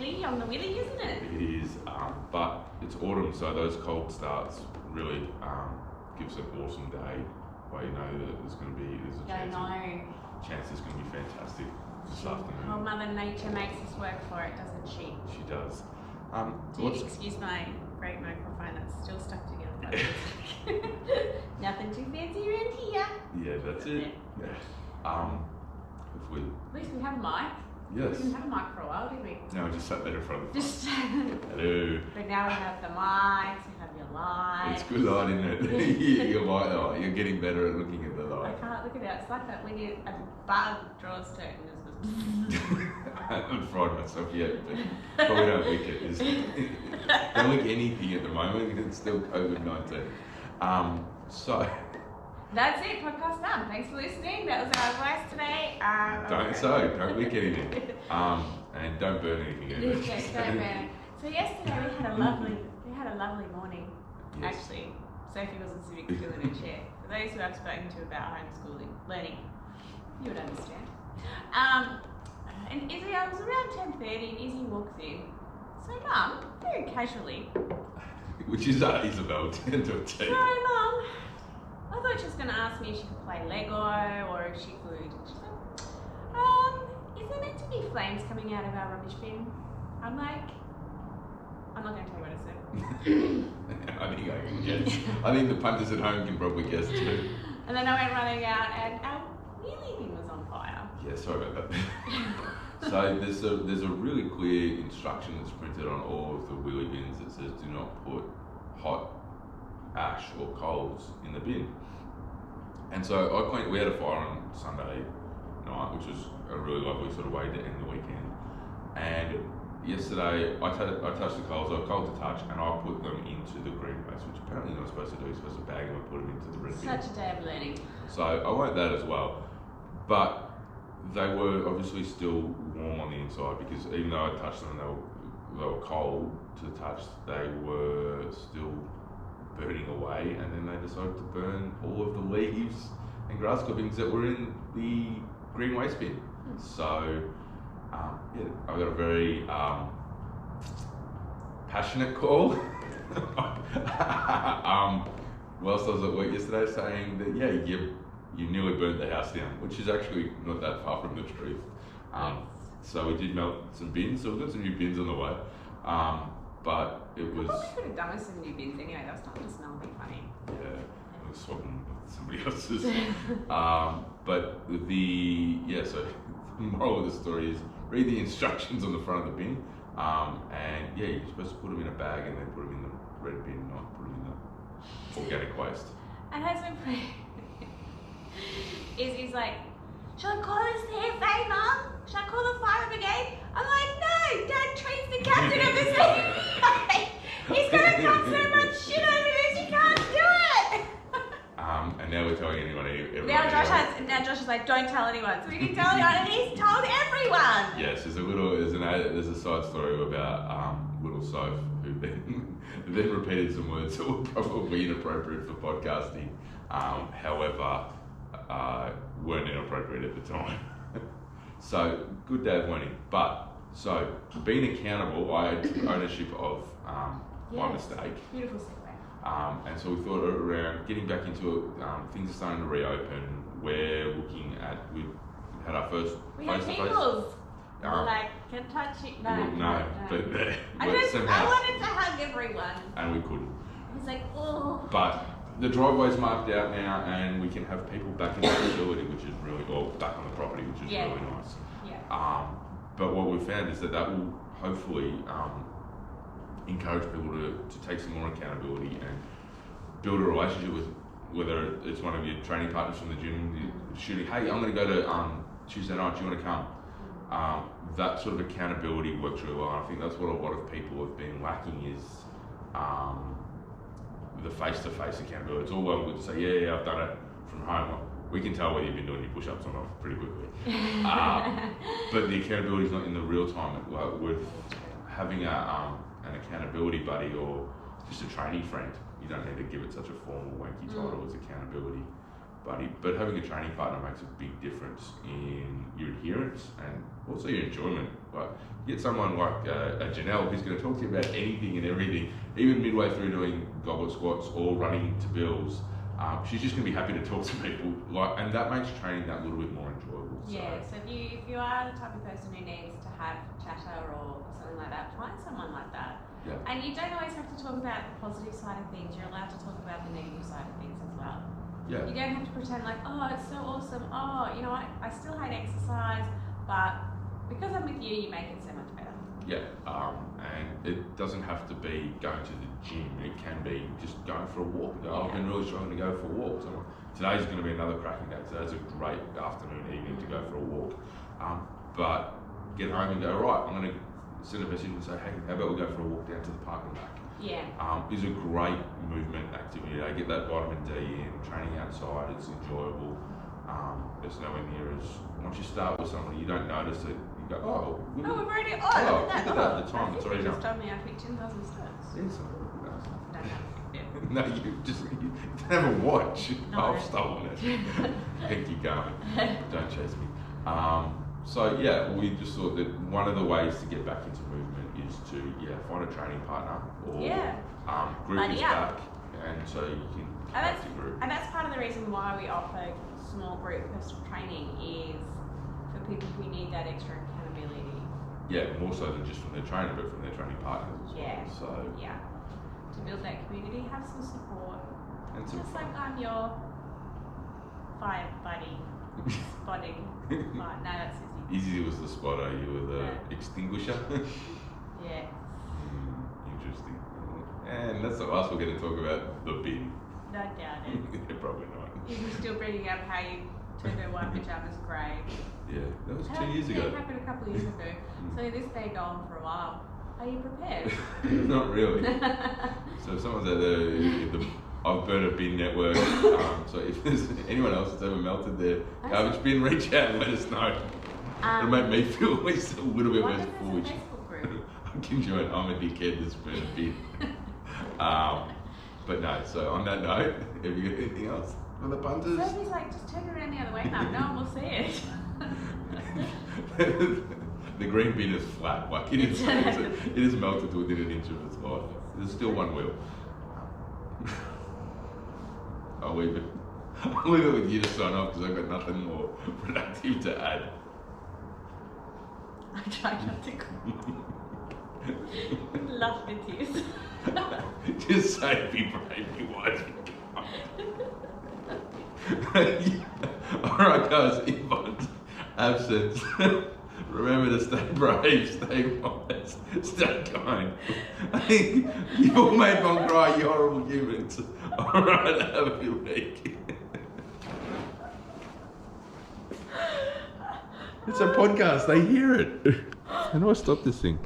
chilly on the willy, isn't it? It is, but it's autumn, so those cold starts really gives an awesome day. Where you know that there's a chance there's going to be fantastic this afternoon. Well, Mother Nature makes us work for it, doesn't she? She does. Do you excuse my great microphone that's still stuck together? Nothing too fancy around here. Yeah, that's it. Yeah. At least we have a mic. Yes. We didn't have a mic for a while, did we? No, we just sat there in front of the Just. Hello. But now we have the mics, we have your light. It's good light, isn't it? Your light, you're getting better at looking at the light. I can't look at it. It's like that when a bug draws to it and just I haven't fried myself yet, but probably don't lick it. Don't lick anything at the moment. It's still COVID-19. So. That's it. Podcast done. Thanks for listening. That was our advice today. Don't lick anything. And don't burn anything either. Yes, don't burn it. So yesterday we had a lovely morning. Yes. Actually, Sophie wasn't sitting still in her chair. For those who I've spoken to about homeschooling, learning, you would understand. And Izzy, I was around 10:30 and Izzy walks in. So Mum, very casually. Which is Isabel, 10 to 10. So Mum, I thought she was going to ask me if she could play Lego or if she could. She said, is there meant to be flames coming out of our rubbish bin? I'm like, I'm not going to tell you what I said. I think I can guess. I think the punters at home can probably guess too. And then I went running out and our wheelie bin was on fire. Yeah, sorry about that. So there's a really clear instruction that's printed on all of the wheelie bins that says do not put hot ash or coals in the bin. And so we had a fire on Sunday night, which was a really lovely sort of way to end the weekend. And yesterday I touched the coals, I was cold to touch, and I put them into the green waste, which apparently you're not supposed to do. You're supposed to bag them and put them into the red bin. Such a day of learning. So I learned that as well. But they were obviously still warm on the inside because even though I touched them and they were cold to the touch, they were still burning away, and then they decided to burn all of the leaves and grass clippings that were in the green waste bin. So yeah, I got a very passionate call whilst I was at work yesterday saying that you nearly burnt the house down, which is actually not that far from the truth. So we did melt some bins, so we've got some new bins on the way. But it was. I thought we could have done with some new bins anyway. That was starting to smell a bit funny. Yeah, I was swapping with somebody else's. But so the moral of the story is read the instructions on the front of the bin. And yeah, you're supposed to put them in a bag and then put them in the red bin, not put them in the organic waste. And as we Izzy's like, should I call the CFA, Mum? Should I call the fire brigade? I'm like, no, Dad treats the captain of the CFA. He's gonna cut so much shit over this, you can't do it. And now we're telling anyone. Now Josh is like, don't tell anyone. So we can tell anyone, and he's told everyone. Yes, there's a side story about little Soph who then repeated some words that were probably inappropriate for podcasting. However, weren't inappropriate at the time. So good day of learning. But so being accountable, I took ownership of my mistake. Beautiful segue. And so we thought around getting back into it. Things are starting to reopen. We're looking at, we had our first face-to-face. Like, can touch it? No. But I wanted to hug everyone. And we couldn't. He's like, oh. But the driveway's marked out now, and we can have people back in the facility, which is back on the property, which is really nice. Yeah. But what we've found is that will hopefully encourage people to take some more accountability and build a relationship with, whether it's one of your training partners from the gym, shooting, hey, I'm going to go to Tuesday night, do you want to come? That sort of accountability works really well. I think that's what a lot of people have been lacking is the face-to-face accountability. It's all well good to say, yeah, I've done it from home. We can tell whether you've been doing your push-ups or not pretty quickly. But the accountability is not in the real time. With having an accountability buddy or just a training friend, you don't need to give it such a formal, wanky title as accountability. buddy. But having a training partner makes a big difference in your adherence and also your enjoyment. Like, you get someone like a Janelle who's going to talk to you about anything and everything, even midway through doing goblet squats or running to bills. She's just going to be happy to talk to people, and that makes training that little bit more enjoyable. Yeah, so if you are the type of person who needs to have chatter or something like that, find someone like that. Yeah. And you don't always have to talk about the positive side of things. You're allowed to talk about the negative side of things as well. Yeah. You don't have to pretend like, oh, it's so awesome. Oh, you know, I still hate exercise, but because I'm with you, you make it so much better. Yeah, and it doesn't have to be going to the gym. It can be just going for a walk. I've been really struggling to go for a walk. So today's going to be another cracking day. So that's a great afternoon, evening to go for a walk. But get home and go, right, I'm going to send a message and say, hey, how about we go for a walk down to the park and back? Yeah. Is a great movement activity. I get that vitamin D in, training outside, it's enjoyable. It's nowhere near as, once you start with someone, you don't notice it. You go, Oh, we've already, look at that, the time, it's already You just done. told me I picked 10,000 steps. Yes, Don't have, yeah. no, you have a watch. No, I've I stolen it. Thank you, Garmin. Don't chase me. So yeah, we just thought that one of the ways to get back into movement is to find a training partner or group Buddy is up. back, and so you can And connect the group. that's part of the reason why we offer small group personal training is for people who need that extra accountability. Yeah, more so than just from their trainer, but from their training partners as Yeah. well. So To build that community, have some support. and some Just fun. like I'm your fire buddy, spotting. No, that's Izzy. Izzy was the spotter, you were the extinguisher. Yeah. Interesting. And that's the last we're going to talk about the bin. No doubt it. Probably not. You're still bringing up how you turned her white pajamas grey. Yeah, that was 2 How years did ago. that happen a couple of years ago? So this may go on for a while. Are you prepared? Not really. So if someone's out there, I've burned a bin network. So if there's anyone else that's ever melted their garbage bin, reach out and let us know. It'll make me feel at least a little bit less foolish. Facebook group. I can join. I'm a dickhead that's burned a bin. But no. So on that note, have you got anything else for the punters? Sophie's like, just turn it around the other way, Mum. No one will see it. The green bin is flat, like it is melted to within an inch of its life. There's still one wheel. I'll leave it with you to sign off because I've got nothing more productive to add. I tried not to cry. Love the tears. Just say, be brave, be wise, be kind. Alright guys, in Bond's absence, remember to stay brave, stay wise, stay kind. I think you all made Bond cry, you horrible humans. Alright, have a good week. It's a podcast, they hear it. How do I stop this thing?